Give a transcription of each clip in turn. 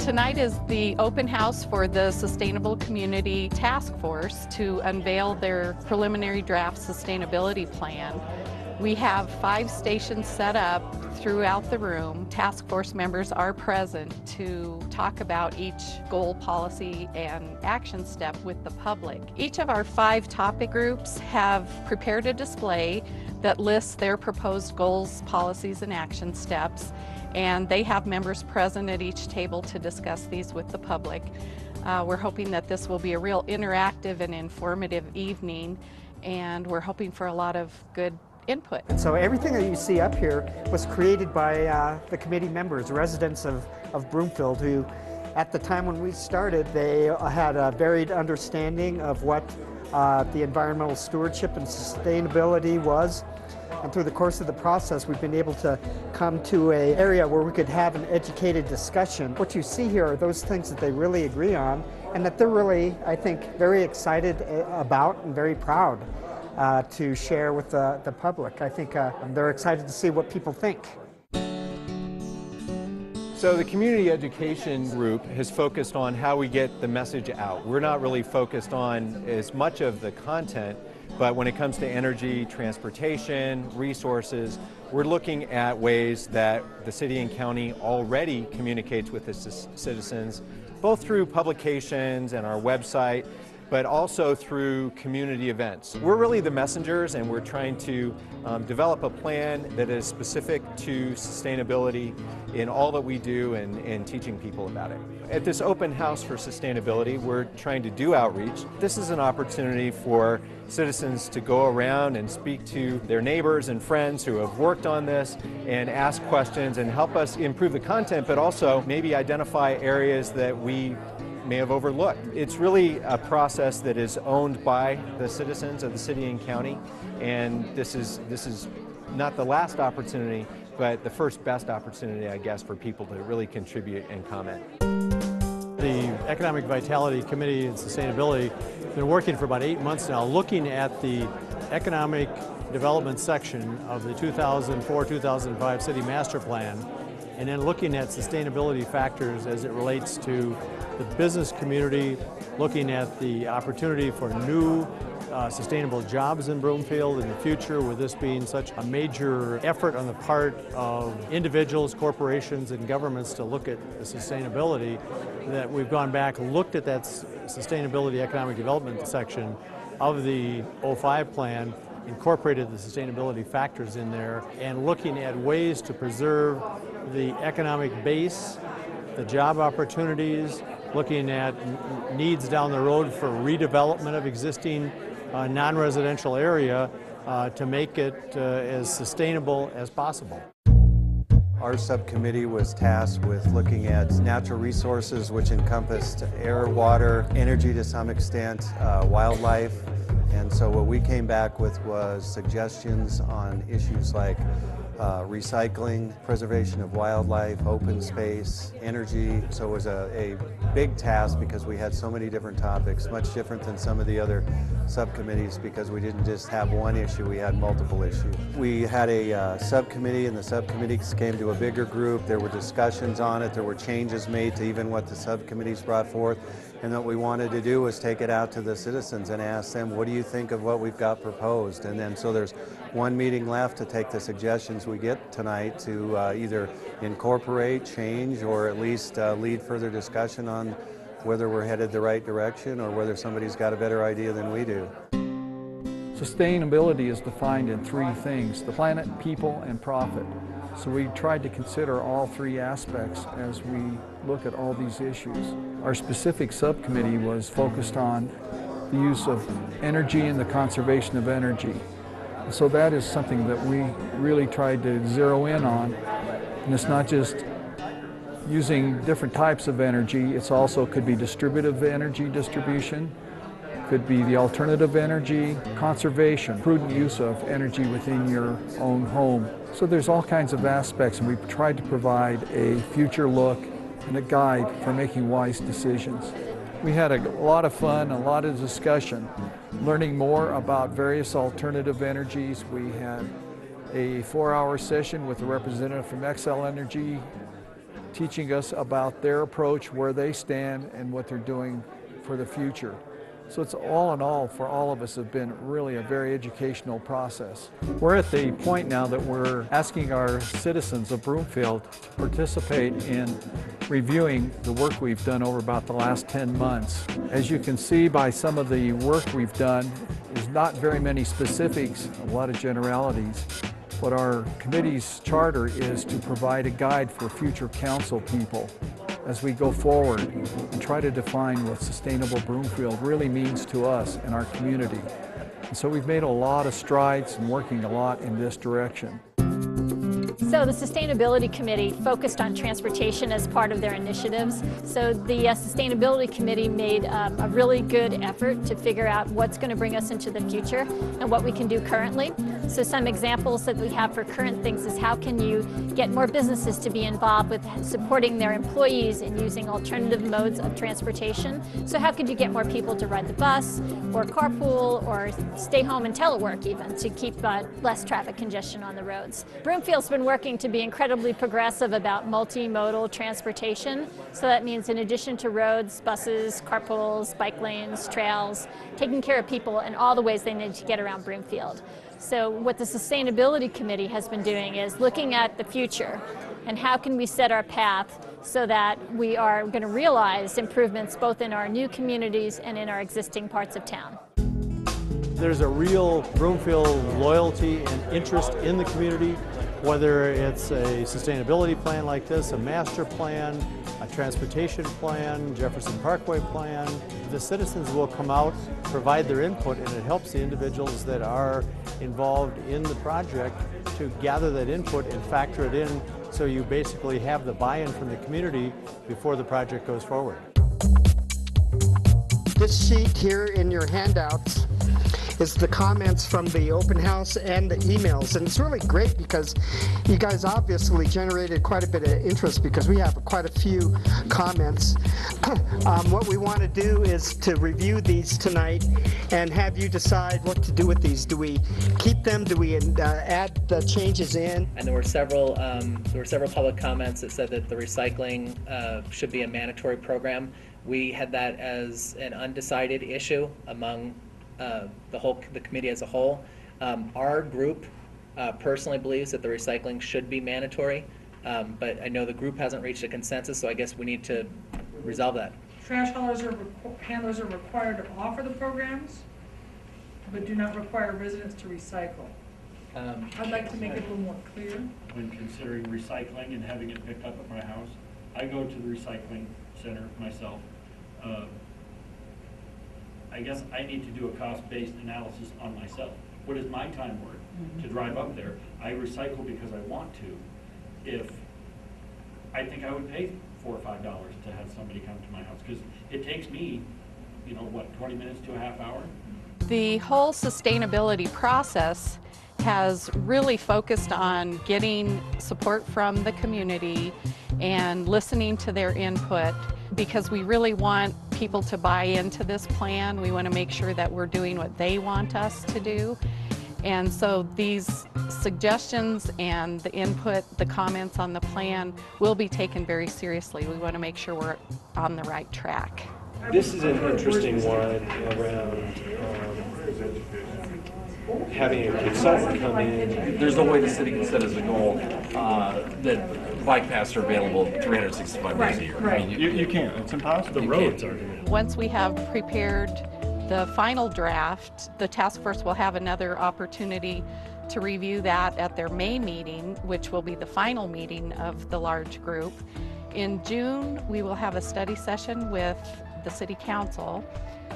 Tonight is the open house for the Sustainable Community Task Force to unveil their preliminary draft sustainability plan. We have 5 stations set up throughout the room. Task force members are present to talk about each goal, policy, and action step with the public. Each of our 5 topic groups have prepared a display that lists their proposed goals, policies, and action steps, and they have members present at each table to discuss these with the public. We're hoping that this will be a real interactive and informative evening, and we're hoping for a lot of good input. And so everything that you see up here was created by the committee members, residents of Broomfield, who at the time when we started, they had a varied understanding of what the environmental stewardship and sustainability was. And through the course of the process, we've been able to come to an area where we could have an educated discussion. What you see here are those things that they really agree on, and that they're really, I think, very excited about and very proud to share with the public. I think they're excited to see what people think. So the community education group has focused on how we get the message out. We're not really focused on as much of the content, but when it comes to energy, transportation, resources, we're looking at ways that the city and county already communicates with its citizens, both through publications and our website, but also through community events. We're really the messengers, and we're trying to develop a plan that is specific to sustainability in all that we do and teaching people about it. At this open house for sustainability, we're trying to do outreach. This is an opportunity for citizens to go around and speak to their neighbors and friends who have worked on this and ask questions and help us improve the content, but also maybe identify areas that we may have overlooked. It's really a process that is owned by the citizens of the city and county, and this is not the last opportunity, but the first best opportunity, I guess, for people to really contribute and comment. The Economic Vitality Committee and Sustainability has been working for about 8 months now, looking at the economic development section of the 2004-2005 City Master Plan, and then looking at sustainability factors as it relates to the business community, looking at the opportunity for new sustainable jobs in Broomfield in the future, with this being such a major effort on the part of individuals, corporations, and governments to look at the sustainability, that we've gone back, looked at that sustainability economic development section of the 05 plan, incorporated the sustainability factors in there, and looking at ways to preserve the economic base, the job opportunities, looking at needs down the road for redevelopment of existing non-residential area to make it as sustainable as possible. Our subcommittee was tasked with looking at natural resources, which encompassed air, water, energy to some extent, wildlife. And so what we came back with was suggestions on issues like recycling, preservation of wildlife, open space, energy. So it was a big task because we had so many different topics, much different than some of the other subcommittees, because we didn't just have one issue, we had multiple issues. We had a subcommittee, and the subcommittees came to a bigger group. There were discussions on it, there were changes made to even what the subcommittees brought forth. And what we wanted to do was take it out to the citizens and ask them, what do you think of what we've got proposed? And then so there's one meeting left to take the suggestions we get tonight to either incorporate, change, or at least lead further discussion on whether we're headed the right direction or whether somebody's got a better idea than we do. Sustainability is defined in 3 things: the planet, people, and profit. So we tried to consider all 3 aspects as we look at all these issues. Our specific subcommittee was focused on the use of energy and the conservation of energy. So that is something that we really tried to zero in on. And it's not just using different types of energy, it's also could be distributive energy distribution, could be the alternative energy, conservation, prudent use of energy within your own home. So there's all kinds of aspects, and we've tried to provide a future look and a guide for making wise decisions. We had a lot of fun, a lot of discussion, learning more about various alternative energies. We had a 4-hour session with a representative from Xcel Energy teaching us about their approach, where they stand, and what they're doing for the future. So it's all in all, for all of us, have been really a very educational process. We're at the point now that we're asking our citizens of Broomfield to participate in reviewing the work we've done over about the last 10 months. As you can see by some of the work we've done, there's not very many specifics, a lot of generalities, but our committee's charter is to provide a guide for future council people as we go forward and try to define what sustainable Broomfield really means to us and our community. And so we've made a lot of strides and working a lot in this direction. So the Sustainability Committee focused on transportation as part of their initiatives. So the Sustainability Committee made a really good effort to figure out what's going to bring us into the future and what we can do currently. So some examples that we have for current things is how can you get more businesses to be involved with supporting their employees in using alternative modes of transportation. So how could you get more people to ride the bus or carpool or stay home and telework even to keep less traffic congestion on the roads. Broomfield's been working to be incredibly progressive about multimodal transportation. So that means in addition to roads, buses, carpools, bike lanes, trails, taking care of people in all the ways they need to get around Broomfield. So what the Sustainability Committee has been doing is looking at the future and how can we set our path so that we are going to realize improvements both in our new communities and in our existing parts of town. There's a real Broomfield loyalty and interest in the community, whether it's a sustainability plan like this, a master plan, a transportation plan, Jefferson Parkway plan. The citizens will come out, provide their input, and it helps the individuals that are involved in the project to gather that input and factor it in, so you basically have the buy-in from the community before the project goes forward. This sheet here in your handouts is the comments from the open house and the emails, and it's really great because you guys obviously generated quite a bit of interest because we have quite a few comments. What we want to do is to review these tonight and have you decide what to do with these. Do we keep them? Do we add the changes in? And there were several public comments that said that the recycling should be a mandatory program. We had that as an undecided issue among the committee as a whole. Our group personally believes that the recycling should be mandatory, but I know the group hasn't reached a consensus, so I guess we need to resolve that. Trash handlers are required to offer the programs, but do not require residents to recycle. I'd like to make it a little more clear. When considering recycling and having it picked up at my house, I go to the recycling center myself. I guess I need to do a cost-based analysis on myself. What is my time worth to drive up there? I recycle because I want to. If I think I would pay $4 or $5 to have somebody come to my house, because it takes me, you know, what, 20 minutes to a half hour? The whole sustainability process has really focused on getting support from the community and listening to their input, because we really want people to buy into this plan. We want to make sure that we're doing what they want us to do. And so these suggestions and the input, the comments on the plan will be taken very seriously. We want to make sure we're on the right track. This is an interesting one around having a consultant come in. There's no way the city can set as a goal that bike paths are available 365 days a year. Right. I mean, You can't. It's impossible. The roads aren't available. Once we have prepared the final draft, the task force will have another opportunity to review that at their May meeting, which will be the final meeting of the large group. In June, we will have a study session with the City Council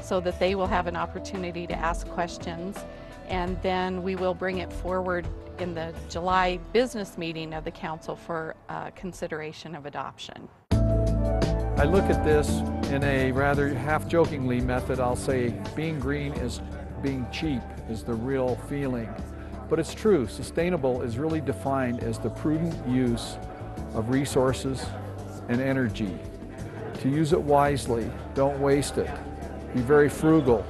so that they will have an opportunity to ask questions, and then we will bring it forward in the July business meeting of the Council for consideration of adoption. I look at this in a rather half-jokingly method. I'll say being green is being cheap is the real feeling. But it's true, sustainable is really defined as the prudent use of resources and energy. To use it wisely, don't waste it. Be very frugal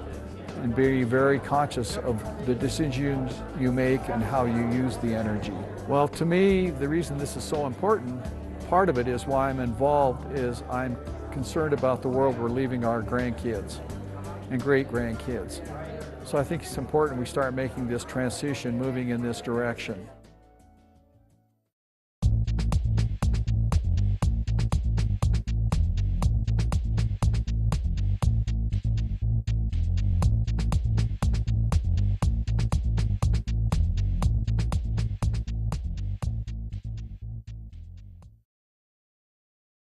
and be very conscious of the decisions you make and how you use the energy. Well, to me, the reason this is so important part of it is why I'm involved, is I'm concerned about the world we're leaving our grandkids and great-grandkids. So I think it's important we start making this transition, moving in this direction.